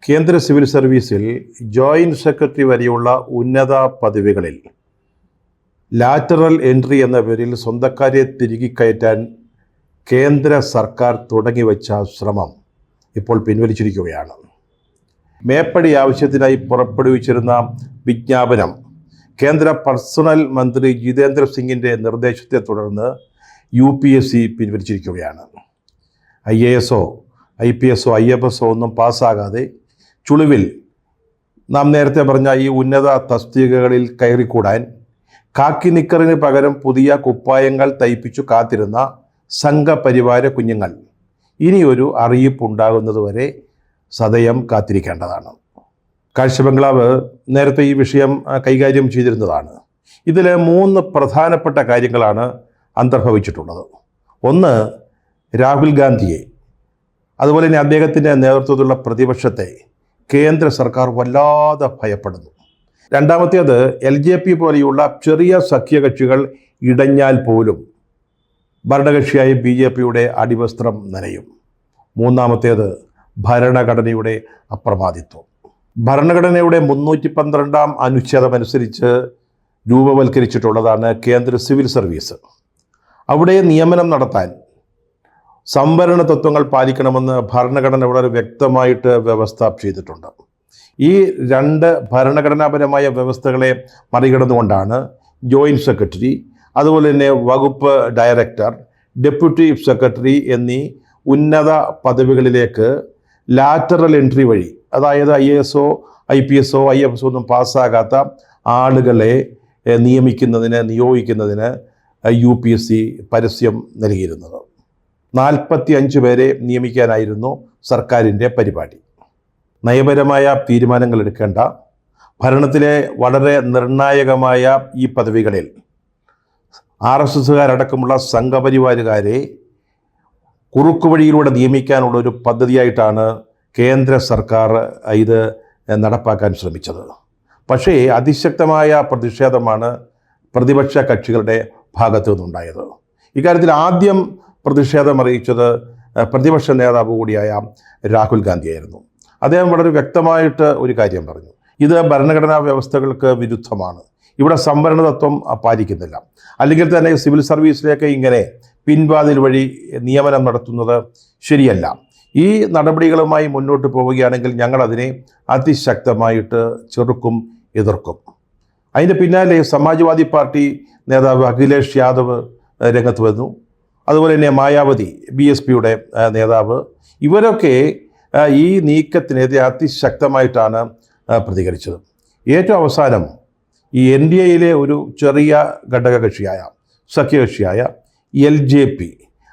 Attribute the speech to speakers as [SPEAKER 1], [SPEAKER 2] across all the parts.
[SPEAKER 1] കേന്ദ്ര സിവിൽ സർവീസിൽ joint secretary വരെയുള്ള ഉന്നത പദവികളിൽ ലാറ്ററൽ എൻട്രി എന്ന പേരിൽ സ്വന്തക്കാരെ തിരികെ കയറ്റാൻ കേന്ദ്ര സർക്കാർ തുടങ്ങിവെച്ച ശ്രമം ഇപ്പോൾ പിൻവലിച്ചിരിക്കുകയാണ്. മേപ്പടി ആവശ്യത്തിനായി പുറപ്പെടുവിച്ചിരുന്ന വിജ്ഞാപനം കേന്ദ്ര പേഴ്സണൽ മന്ത്രി ജിതേന്ദ്ര സിംഗിൻ്റെ നിർദ്ദേശത്തെ തുടർന്ന് UPSC പിൻവലിച്ചിരിക്കുകയാണ്. IAS, IPS, IFS ഒന്നും പാസ്സാകാതെ ചുളിവിൽ നാം നേരത്തെ പറഞ്ഞ ഈ ഉന്നത തസ്തികകളിൽ കയറിക്കൂടാൻ കാക്കി നിക്കറിന് പകരം പുതിയ കുപ്പായങ്ങൾ തയ്പ്പിച്ചു കാത്തിരുന്ന സംഘപരിവാര കുഞ്ഞുങ്ങൾ ഇനിയൊരു അറിയിപ്പുണ്ടാകുന്നതുവരെ സദയം കാത്തിരിക്കേണ്ടതാണ്. കാഴ്ച ബംഗ്ലാവ് നേരത്തെ ഈ വിഷയം കൈകാര്യം ചെയ്തിരുന്നതാണ്. ഇതിൽ 3 പ്രധാനപ്പെട്ട കാര്യങ്ങളാണ് അന്തർഭവിച്ചിട്ടുള്ളത്. ഒന്ന്, രാഹുൽ ഗാന്ധിയെ അതുപോലെ തന്നെ അദ്ദേഹത്തിൻ്റെ നേതൃത്വത്തിലുള്ള പ്രതിപക്ഷത്തെ കേന്ദ്ര സർക്കാർ വല്ലാതെ ഭയപ്പെടുന്നു. രണ്ടാമത്തേത്, LJP പോലെയുള്ള ചെറിയ സഖ്യകക്ഷികൾ ഇടഞ്ഞാൽ പോലും ഭരണകക്ഷിയായ BJPയുടെ അടിവസ്ത്രം നനയും. മൂന്നാമത്തേത്, ഭരണഘടനയുടെ അപ്രമാദിത്വം. ഭരണഘടനയുടെ 312 അനുച്ഛേദമനുസരിച്ച് രൂപവൽക്കരിച്ചിട്ടുള്ളതാണ് കേന്ദ്ര സിവിൽ സർവീസ്. അവിടെ നിയമനം നടത്താൻ സംവരണ തത്വങ്ങൾ പാലിക്കണമെന്ന് ഭരണഘടന വളരെ വ്യക്തമായിട്ട് വ്യവസ്ഥ ചെയ്തിട്ടുണ്ട്. ഈ 2 ഭരണഘടനാപരമായ വ്യവസ്ഥകളെ മറികടന്നുകൊണ്ടാണ് ജോയിൻറ്റ് സെക്രട്ടറി, അതുപോലെ തന്നെ വകുപ്പ് ഡയറക്ടർ, ഡെപ്യൂട്ടി സെക്രട്ടറി എന്നീ ഉന്നത പദവികളിലേക്ക് ലാറ്ററൽ എൻട്രി വഴി, അതായത് IAS, IPS, IFS ഒന്നും പാസ്സാകാത്ത ആളുകളെ നിയോഗിക്കുന്നതിന് UPSC പരസ്യം നൽകിയിരുന്നത്. 45 പേരെ നിയമിക്കാനായിരുന്നു സർക്കാരിൻ്റെ പരിപാടി. നയപരമായ തീരുമാനങ്ങൾ എടുക്കേണ്ട ഭരണത്തിലെ വളരെ നിർണായകമായ ഈ പദവികളിൽ RSSകാരടക്കമുള്ള സംഘപരിവാരുകാരെ കുറുക്കുവഴിയിലൂടെ നിയമിക്കാനുള്ള ഒരു പദ്ധതിയായിട്ടാണ് കേന്ദ്ര സർക്കാർ ഇത് നടപ്പാക്കാൻ ശ്രമിച്ചത്. പക്ഷേ അതിശക്തമായ പ്രതിഷേധമാണ് പ്രതിപക്ഷ കക്ഷികളുടെ ഭാഗത്തു നിന്നുണ്ടായത്. ഇക്കാര്യത്തിൽ ആദ്യം പ്രതിഷേധം അറിയിച്ചത് പ്രതിപക്ഷ നേതാവ് കൂടിയായ രാഹുൽ ഗാന്ധിയായിരുന്നു. അദ്ദേഹം വളരെ വ്യക്തമായിട്ട് ഒരു കാര്യം പറഞ്ഞു: ഇത് ഭരണഘടനാ വ്യവസ്ഥകൾക്ക് വിരുദ്ധമാണ്, ഇവിടെ സംവരണ തത്വം പാലിക്കുന്നില്ല, അല്ലെങ്കിൽ തന്നെ സിവിൽ സർവീസിലേക്ക് ഇങ്ങനെ പിൻവാതിൽ വഴി നിയമനം നടത്തുന്നത് ശരിയല്ല. ഈ നടപടികളുമായി മുന്നോട്ട് പോവുകയാണെങ്കിൽ ഞങ്ങളതിനെ അതിശക്തമായിട്ട് ചെറുക്കും, എതിർക്കും. അതിൻ്റെ പിന്നാലെ സമാജ്വാദി പാർട്ടി നേതാവ് അഖിലേഷ് യാദവ് രംഗത്ത് വന്നു. അതുപോലെ തന്നെ മായാവതി, BSPയുടെ നേതാവ്, ഇവരൊക്കെ ഈ നീക്കത്തിനെതിരെ അതിശക്തമായിട്ടാണ് പ്രതികരിച്ചത്. ഏറ്റവും അവസാനം ഈ NDAയിലെ ഒരു ചെറിയ ഘടകകക്ഷിയായ സഖ്യകക്ഷിയായ LJP,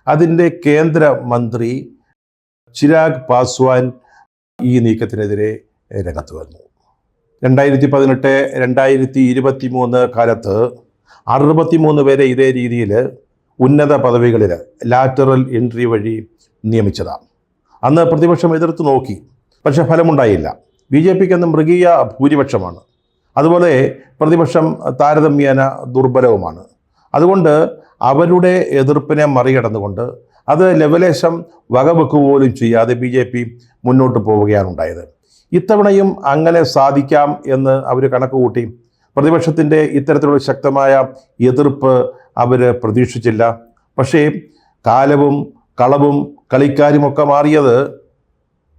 [SPEAKER 1] അതിൻ്റെ കേന്ദ്ര മന്ത്രി ചിരാഗ് പാസ്വാൻ ഈ നീക്കത്തിനെതിരെ രംഗത്ത് വന്നു. 2018, 2023 കാലത്ത് 63 പേരെ ഇതേ രീതിയിൽ ഉന്നത പദവികളിൽ ലാറ്ററൽ എൻട്രി വഴി നിയമിച്ചതാണ്. അന്ന് പ്രതിപക്ഷം എതിർത്ത് നോക്കി, പക്ഷെ ഫലമുണ്ടായില്ല. BJPക്ക് അന്ന് മൃഗീയ ഭൂരിപക്ഷമാണ്. അതുപോലെ പ്രതിപക്ഷം താരതമ്യേന ദുർബലവുമാണ്. അതുകൊണ്ട് അവരുടെ എതിർപ്പിനെ മറികടന്നുകൊണ്ട് അത് ലെവലേശം വകവെക്കുക പോലും ചെയ്യാതെ BJP മുന്നോട്ട് പോവുകയാണ് ഉണ്ടായത്. ഇത്തവണയും അങ്ങനെ സാധിക്കാം എന്ന് അവർ കണക്ക് കൂട്ടി. പ്രതിപക്ഷത്തിൻ്റെ ഇത്തരത്തിലുള്ള ശക്തമായ എതിർപ്പ് അവർ പ്രതീക്ഷിച്ചില്ല. പക്ഷേ കാലവും കളവും കളിക്കാരുമൊക്കെ മാറിയത്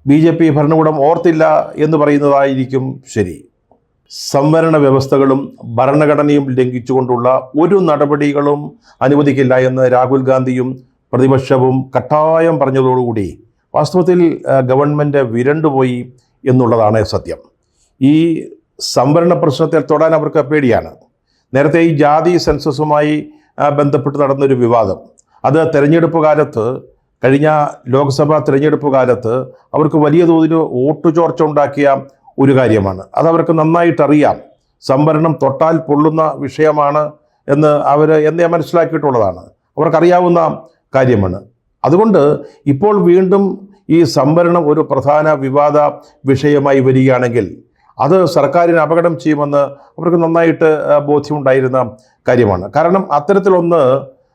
[SPEAKER 1] BJP ഭരണകൂടം ഓർത്തില്ല എന്ന് പറയുന്നതായിരിക്കും ശരി. സംവരണ വ്യവസ്ഥകളും ഭരണഘടനയും ലംഘിച്ചുകൊണ്ടുള്ള ഒരു നടപടികളും അനുവദിക്കില്ല എന്ന് രാഹുൽ ഗാന്ധിയും പ്രതിപക്ഷവും കട്ടായം പറഞ്ഞതോടുകൂടി വാസ്തവത്തിൽ ഗവൺമെൻറ് വിരണ്ടുപോയി എന്നുള്ളതാണ് സത്യം. ഈ സംവരണ പ്രശ്നത്തെ തൊടാൻ അവർക്ക് പേടിയാണ്. നേരത്തെ ഈ ജാതി സെൻസസുമായി ബന്ധപ്പെട്ട് നടന്നൊരു വിവാദം, അത് തെരഞ്ഞെടുപ്പ് കാലത്ത്, കഴിഞ്ഞ ലോക്സഭാ തെരഞ്ഞെടുപ്പ് കാലത്ത് അവർക്ക് വലിയ തോതിൽ വോട്ട് ചോർച്ച ഉണ്ടാക്കിയ ഒരു കാര്യമാണ്. അതവർക്ക് നന്നായിട്ടറിയാം. സംവരണം തൊട്ടാൽ പൊള്ളുന്ന വിഷയമാണ് എന്ന് അവർ എന്നേ മനസ്സിലാക്കിയിട്ടുള്ളതാണ്. അവർക്കറിയാവുന്ന കാര്യമാണ്. അതുകൊണ്ട് ഇപ്പോൾ വീണ്ടും ഈ സംവരണം ഒരു പ്രധാന വിവാദ വിഷയമായി വരികയാണെങ്കിൽ അത് സർക്കാരിന് അപകടം ചെയ്യുമെന്ന് അവർക്ക് നന്നായിട്ട് ബോധ്യമുണ്ടായിരുന്ന കാര്യമാണ്. കാരണം അത്തരത്തിലൊന്ന്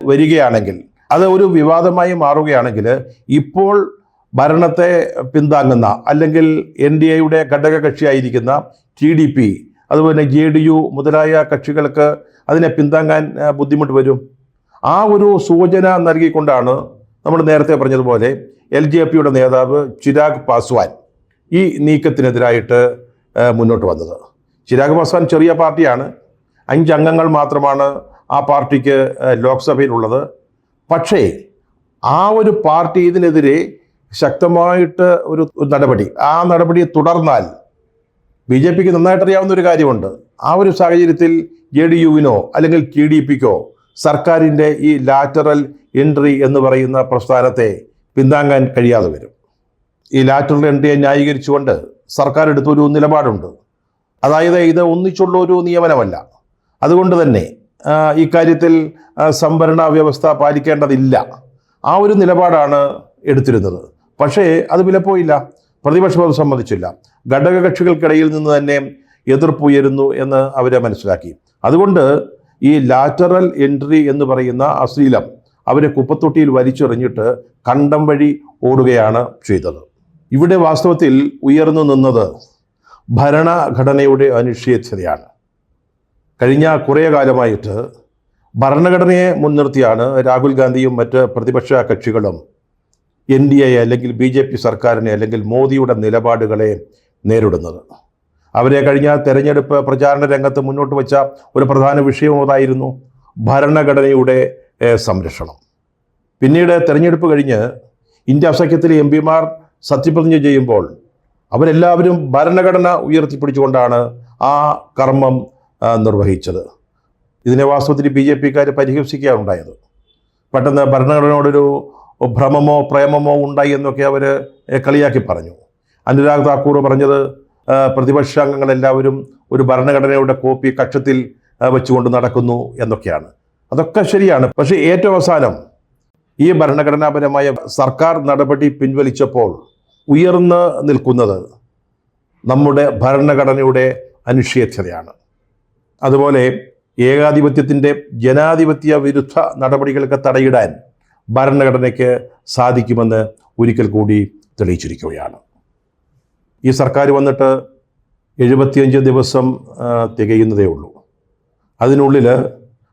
[SPEAKER 1] വരികയാണെങ്കിൽ, അത് ഒരു വിവാദമായി മാറുകയാണെങ്കിൽ ഇപ്പോൾ ഭരണത്തെ പിന്താങ്ങുന്ന അല്ലെങ്കിൽ NDAയുടെ ഘടകകക്ഷിയായിരിക്കുന്ന TDP, അതുപോലെ JDU മുതലായ കക്ഷികൾക്ക് അതിനെ പിന്താങ്ങാൻ ബുദ്ധിമുട്ട് വരും. ആ ഒരു സൂചന നൽകിക്കൊണ്ടാണ് നമ്മൾ നേരത്തെ പറഞ്ഞതുപോലെ LJPയുടെ നേതാവ് ചിരാഗ് പാസ്വാൻ ഈ നീക്കത്തിനെതിരായിട്ട് മുന്നോട്ട് വന്നത്. ചിരാഗ് പാസ്വാൻ ചെറിയ പാർട്ടിയാണ്, 5 അംഗങ്ങൾ മാത്രമാണ് ആ പാർട്ടിക്ക് ലോക്സഭയിലുള്ളത്. പക്ഷേ ആ ഒരു പാർട്ടി ഇതിനെതിരെ ശക്തമായിട്ട് ഒരു നടപടി, ആ നടപടി തുടർന്നാൽ BJPക്ക് നന്നായിട്ട് അറിയാവുന്ന ഒരു കാര്യമുണ്ട്. ആ ഒരു സാഹചര്യത്തിൽ JDUവിനോ അല്ലെങ്കിൽ TDPക്കോ സർക്കാരിൻ്റെ ഈ ലാറ്ററൽ എൻട്രി എന്ന് പറയുന്ന പ്രസ്ഥാനത്തെ പിന്താങ്ങാൻ കഴിയാതെ വരും. ഈ ലാറ്ററൽ എൻട്രിയെ ന്യായീകരിച്ചുകൊണ്ട് സർക്കാർ എടുത്തൊരു നിലപാടുണ്ട്. അതായത് ഇത് ഒന്നിച്ചുള്ള ഒരു നിയമനമല്ല. അതുകൊണ്ട് തന്നെ ഇക്കാര്യത്തിൽ സംവരണ വ്യവസ്ഥ പാലിക്കേണ്ടതില്ല. ആ ഒരു നിലപാടാണ് എടുത്തിരുന്നത്. പക്ഷേ അത് വിലപ്പോയില്ല. പ്രതിപക്ഷം അത് സമ്മതിച്ചില്ല. ഘടകകക്ഷികൾക്കിടയിൽ നിന്ന് തന്നെ എതിർപ്പുയരുന്നു എന്ന് അവരെ മനസ്സിലാക്കി. അതുകൊണ്ട് ഈ ലാറ്ററൽ എൻട്രി എന്ന് പറയുന്ന അശ്ലീലം അവരെ കുപ്പത്തൊട്ടിയിൽ വലിച്ചെറിഞ്ഞിട്ട് കണ്ടം വഴി ഓടുകയാണ് ചെയ്തത്. ഇവിടെ വാസ്തവത്തിൽ ഉയർന്നു നിന്നത് ഭരണഘടനയുടെ അനിശ്ചിതത്വമാണ്. കഴിഞ്ഞ കുറേ കാലമായിട്ട് ഭരണഘടനയെ മുൻനിർത്തിയാണ് രാഹുൽ ഗാന്ധിയും മറ്റ് പ്രതിപക്ഷ കക്ഷികളും NDA അല്ലെങ്കിൽ BJP സർക്കാരിനെ അല്ലെങ്കിൽ മോദിയുടെ നിലപാടുകളെ നേരിടുന്നത്. അവരെ കഴിഞ്ഞ തെരഞ്ഞെടുപ്പ് പ്രചാരണ രംഗത്ത് മുന്നോട്ട് വെച്ച ഒരു പ്രധാന വിഷയം അതായിരുന്നു ഭരണഘടനയുടെ സംരക്ഷണം. പിന്നീട് തെരഞ്ഞെടുപ്പ് കഴിഞ്ഞ് ഇന്ത്യ സഖ്യത്തിലെ MPമാർ സത്യപ്രതിജ്ഞ ചെയ്യുമ്പോൾ അവരെല്ലാവരും ഭരണഘടന ഉയർത്തിപ്പിടിച്ചുകൊണ്ടാണ് ആ കർമ്മം നിർവഹിച്ചത്. ഇതിനെ വാസ്തവത്തിൽ BJPക്കാർ പരിഹസിക്കുകയാണുണ്ടായത്. പെട്ടെന്ന് ഭരണഘടനയോടൊരു ഭ്രമമോ പ്രേമമോ ഉണ്ടായി എന്നൊക്കെ അവർ കളിയാക്കി പറഞ്ഞു. അനുരാഗ് താക്കൂർ പറഞ്ഞത് പ്രതിപക്ഷ അംഗങ്ങളെല്ലാവരും ഒരു ഭരണഘടനയുടെ കോപ്പി കക്ഷത്തിൽ വെച്ചുകൊണ്ട് നടക്കുന്നു എന്നൊക്കെയാണ്. അതൊക്കെ ശരിയാണ്. പക്ഷേ ഏറ്റവും അവസാനം ഈ ഭരണഘടനാപരമായ സർക്കാർ നടപടി പിൻവലിച്ചപ്പോൾ ഉയർന്നു നിൽക്കുന്നത് നമ്മുടെ ഭരണഘടനയുടെ അനിശ്ചിതത്വമാണ്. അതുപോലെ ഏകാധിപത്യത്തിൻ്റെ ജനാധിപത്യ വിരുദ്ധ നടപടികൾക്ക് തടയിടാൻ ഭരണഘടനയ്ക്ക് സാധിക്കുമെന്ന് ഒരിക്കൽ കൂടി തെളിയിച്ചിരിക്കുകയാണ്. ഈ സർക്കാർ വന്നിട്ട് 75 ദിവസം തികയുന്നതേ ഉള്ളൂ. അതിനുള്ളിൽ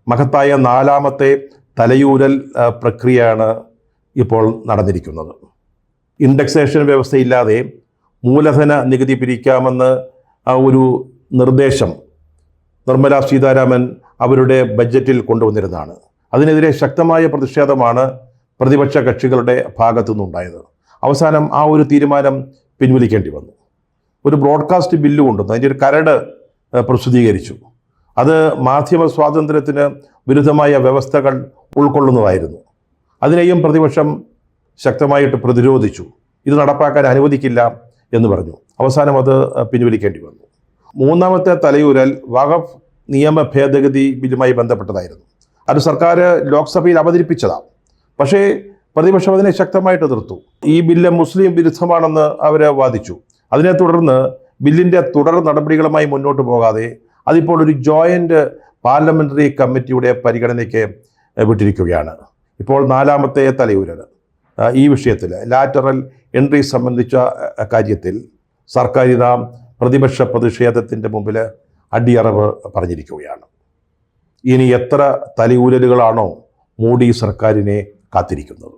[SPEAKER 1] മഹത്തായ 4ാമത്തെ തലയൂരൽ പ്രക്രിയയാണ് ഇപ്പോൾ നടന്നിരിക്കുന്നത്. ഇൻഡെക്സേഷൻ വ്യവസ്ഥയില്ലാതെ മൂലധന നികുതി പിരിക്കാമെന്ന് ഒരു നിർദ്ദേശം നിർമ്മല സീതാരാമൻ അവരുടെ ബഡ്ജറ്റിൽ കൊണ്ടുവന്നിരുന്നതാണ്. അതിനെതിരെ ശക്തമായ പ്രതിഷേധമാണ് പ്രതിപക്ഷ കക്ഷികളുടെ ഭാഗത്തു നിന്നുണ്ടായത്. അവസാനം ആ ഒരു തീരുമാനം പിൻവലിക്കേണ്ടി വന്നു. ഒരു ബ്രോഡ്കാസ്റ്റ് ബില്ല് കൊണ്ടുവന്നു, അതിൻ്റെ ഒരു കരട് പ്രസിദ്ധീകരിച്ചു. അത് മാധ്യമ സ്വാതന്ത്ര്യത്തിന് വിരുദ്ധമായ വ്യവസ്ഥകൾ ഉൾക്കൊള്ളുന്നതായിരുന്നു. അതിനെയും പ്രതിപക്ഷം ശക്തമായിട്ട് പ്രതിരോധിച്ചു. ഇത് നടപ്പാക്കാൻ അനുവദിക്കില്ല എന്ന് പറഞ്ഞു. അവസാനം അത് പിൻവലിക്കേണ്ടി വന്നു. 3ാമത്തെ തലയൂരൽ വഖഫ് നിയമ ഭേദഗതി ബില്ലുമായി ബന്ധപ്പെട്ടതായിരുന്നു. അത് സർക്കാർ ലോക്സഭയിൽ അവതരിപ്പിച്ചതാണ്. പക്ഷേ പ്രതിപക്ഷം അതിനെ ശക്തമായിട്ട് എതിർത്തു. ഈ ബില്ല് മുസ്ലിം വിരുദ്ധമാണെന്ന് അവർ വാദിച്ചു. അതിനെ തുടർന്ന് ബില്ലിൻ്റെ തുടർ നടപടികളുമായി മുന്നോട്ട് പോകാതെ അതിപ്പോൾ ഒരു ജോയിൻ്റ് പാർലമെൻ്ററി കമ്മിറ്റിയുടെ പരിഗണനയ്ക്ക് വിട്ടിരിക്കുകയാണ്. ഇപ്പോൾ 4ാമത്തെ തലയൂരൽ ഈ വിഷയത്തിൽ ലാറ്ററൽ എൻട്രി സംബന്ധിച്ച കാര്യത്തിൽ സർക്കാർ ഇതാ പ്രതിപക്ഷ പ്രതിഷേധത്തിൻ്റെ മുമ്പിൽ അടിയറവ് പറഞ്ഞിരിക്കുകയാണ്. ഇനി എത്ര തലയൂരലുകളാണോ മോഡി സർക്കാരിനെ കാത്തിരിക്കുന്നത്?